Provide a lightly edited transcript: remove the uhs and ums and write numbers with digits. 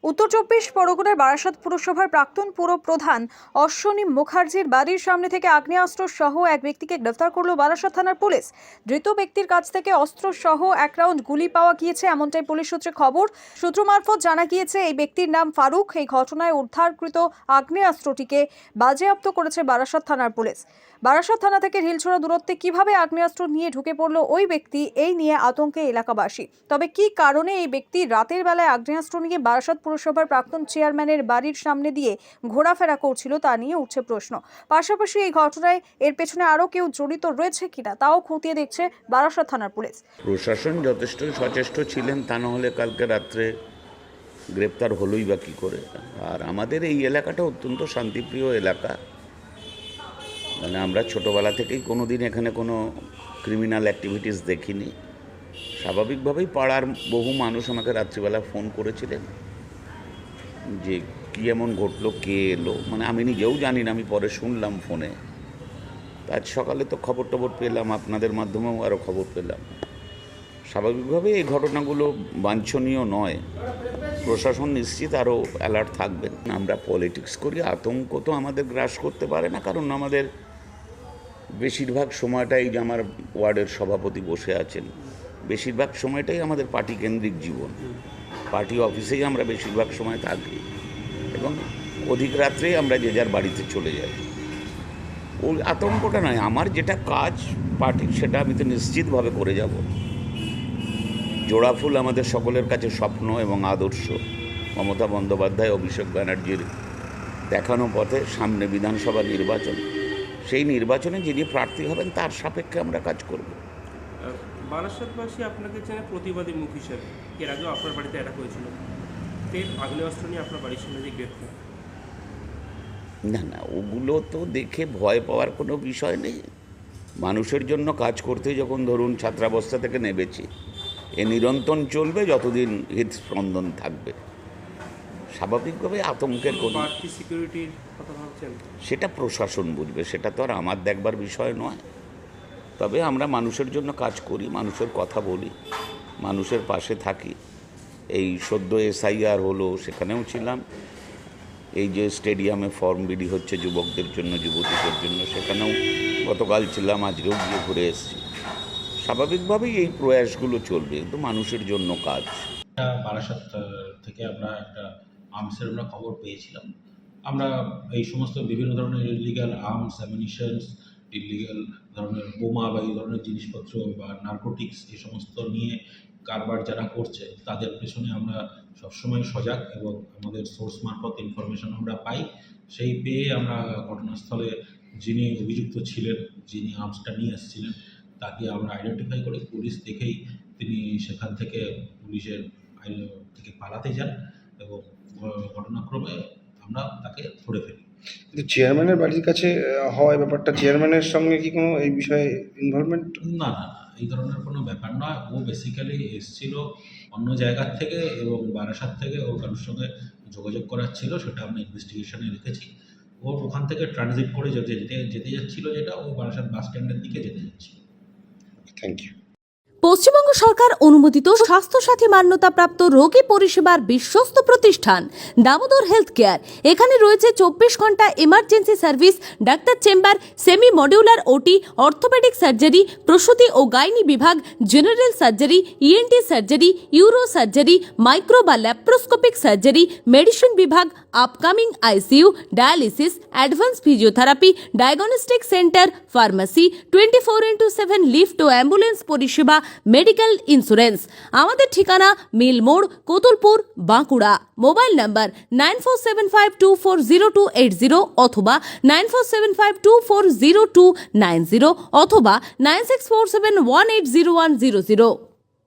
উত্তর চব্বিশ পরগনার বারাসাত পুরসভার প্রাক্তন পুর প্রধান অশ্বনী মুখার্জির বাড়ির সামনে থেকে আগ্নেয়াস্ত্র সহ এক ব্যক্তিকে গ্রেফতার করল বারাসাত থানার পুলিশ। ধৃত ব্যক্তির কাছ থেকে অস্ত্র সহ 1 রাউন্ড গুলি পাওয়া গিয়েছে, এমনটাই পুলিশ সূত্রে খবর। সূত্র মারফত জানা গিয়েছে এই ব্যক্তির নাম ফারুক। এই ঘটনায় উদ্ধারকৃত আগ্নেয়াস্ত্রটিকে বাজেয়াপ্ত করেছে বারাসাত থানার পুলিশ। বারাসাত থানা থেকে ঢিলছোড়া দূরত্বে কিভাবে আগ্নেয়াস্ত্র নিয়ে ঢুকে পড়ল ওই ব্যক্তি, এই নিয়ে আতঙ্কে এলাকাবাসী। তবে কি কারণে এই ব্যক্তি রাতের বেলায় আগ্নেয়াস্ত্র নিয়ে বারাসাত পুরসভার প্রাক্তন চেয়ারম্যানের বাড়ির সামনে দিয়ে ঘোরাফেরা করছিল তা নিয়ে উঠছে প্রশ্ন। পাশাপাশি এই ঘটনায় এর পেছনে আরও কেউ জড়িত রয়েছে কিনা তাও খতিয়ে দেখছে বারাসাত থানার পুলিশ। প্রশাসন যথেষ্ট সচেষ্ট ছিলেন, তা না হলে কালকে রাত্রে গ্রেপ্তার হলোই বা কী করে। আর আমাদের এই এলাকাটা অত্যন্ত শান্তিপ্রিয় এলাকা, মানে আমরা ছোটোবেলা থেকেই কোনো দিন এখানে কোনো ক্রিমিনাল অ্যাক্টিভিটিস দেখিনি। স্বাভাবিকভাবেই পাড়ার বহু মানুষ আমাকে রাত্রিবেলা ফোন করেছিলেন যে কী এমন ঘটলো, কে এলো, মানে আমি নিজেও জানি না, আমি পরে শুনলাম ফোনে। আজ সকালে তো খবর টবর পেলাম, আপনাদের মাধ্যমেও আরও খবর পেলাম। স্বাভাবিকভাবেই এই ঘটনাগুলো বাঞ্ছনীয় নয়, প্রশাসন নিশ্চিত আরও অ্যালার্ট থাকবেন। আমরা পলিটিক্স করি, আতঙ্ক তো আমাদের গ্রাস করতে পারে না, কারণ আমাদের বেশিরভাগ সময়টাই যে আমার ওয়ার্ডের সভাপতি বসে আছেন, বেশিরভাগ সময়টাই আমাদের পার্টি কেন্দ্রিক জীবন। পার্টি অফিসেই আমরা বেশিরভাগ সময় থাকি এবং অধিক রাত্রেই আমরা যে যার বাড়িতে চলে যাই। ওই আতঙ্কটা নয়, আমার যেটা কাজ পার্টির সেটা আমি তো নিশ্চিতভাবে করে যাব। জোড়াফুল আমাদের সকলের কাছে স্বপ্ন এবং আদর্শ। মমতা বন্দ্যোপাধ্যায়, অভিষেক ব্যানার্জির দেখানো পথে সামনে বিধানসভা নির্বাচন, সেই নির্বাচনে যিনি প্রার্থী হবেন তার সাপেক্ষে আমরা কাজ করব। বারাসাতবাসী আপনাকে চেনে প্রতিবাদী মুখ হিসেবে, এর আগেও আপনার বাড়িতে অ্যাটাক হয়েছিল, তেল আগ্নেয়াস্ত্র নিয়ে আপনার বাড়ির সামনে যে গ্রেপ্তার। না না, ওগুলো তো দেখে ভয় পাওয়ার কোনো বিষয় নেই। মানুষের জন্য কাজ করতে যখন ধরুন ছাত্রাবস্থা থেকে নেমেছি, এ নিরন্তর চলবে যতদিন হৃদস্পন্দন থাকবে। স্বাভাবিকভাবে আতঙ্কের কোনো সিকিউরিটির কথা ভাবছেন, সেটা প্রশাসন বুঝবে, সেটা তো আর আমার দেখবার বিষয় নয়। তবে আমরা মানুষের জন্য কাজ করি, মানুষের কথা বলি, মানুষের পাশে থাকি। এই সদ্য SIR হলো, সেখানেও ছিলাম। এই যে স্টেডিয়ামে ফর্ম বিলি হচ্ছে যুবকদের জন্য, যুবতীদের জন্য, সেখানেও গতকাল ছিলাম, আজকেও গিয়ে ঘুরে এসেছি। স্বাভাবিকভাবেই এই প্রয়াসগুলো চলবে, কিন্তু মানুষের জন্য কাজ। বারাসাত থেকে আমরা একটা আর্মসের আমরা খবর পেয়েছিলাম। আমরা এই সমস্ত বিভিন্ন ধরনের ইলিগাল আর্মস, অ্যামিনিশনস, ইলিগাল ধরনের বোমা বা এই ধরনের জিনিসপত্র বা নার্কোটিক্স এই সমস্ত নিয়ে কারবার যারা করছে তাদের পেছনে আমরা সবসময় সজাগ এবং আমাদের সোর্স মারফত ইনফরমেশন আমরা পাই। সেই পেয়ে আমরা ঘটনাস্থলে যিনি অভিযুক্ত ছিলেন, যিনি আর্মসটা নিয়ে এসেছিলেন, তাকে আমরা আইডেন্টিফাই করি। পুলিশ দেখেই তিনি সেখান থেকে পুলিশের থেকে পালাতে যান এবং ঘটনাক্রমে আমরা তাকে ধরে ফেলি। কিন্তু চেয়ারম্যানের বাড়ির কাছে হওয়ার ব্যাপারটা, চেয়ারম্যানের সঙ্গে কি কোনো এই বিষয়ে ইনভলভমেন্ট? না না না, এই ধরনের কোনো ব্যাপার নয়। ও বেসিক্যালি এসেছিল অন্য জায়গার থেকে এবং বারাসাত থেকে ওর কারোর সঙ্গে যোগাযোগ করার ছিল, সেটা আমরা ইনভেস্টিগেশনে রেখেছি। ওর ওখান থেকে ট্রানজিট করে যেতে যাচ্ছিল, যেটা ও বারাসাত বাস স্ট্যান্ডের দিকে যেতে যাচ্ছিল। Thank you. পশ্চিমবঙ্গ সরকার অনুমোদিত স্বাস্থ্যসাথী মান্যতাপ্রাপ্ত রোগী পরিষেবার বিশ্বস্ত প্রতিষ্ঠান দামোদর হেলথ কেয়ার। এখানে রয়েছে 24 ঘন্টা emergency service, doctor chamber, semi modular OT, orthopedic surgery, প্রসূতি ও গাইনি বিভাগ, general surgery, ENT surgery, uro surgery, micro বা ল্যাপ্রোস্কোপিক সার্জারি, মেডিসিন বিভাগ, upcoming ICU, dialysis, advance physiotherapy, diagnostic centre, pharmacy, 24x7 lift ও ambulance পরিষেবা, medical insurance. আমাদের ঠিকানা মিল মোড়, কোতুলপুর, বাঁকুড়া। মোবাইল নাম্বার 9475240280 অথবা 9475240290 অথবা 9647180100।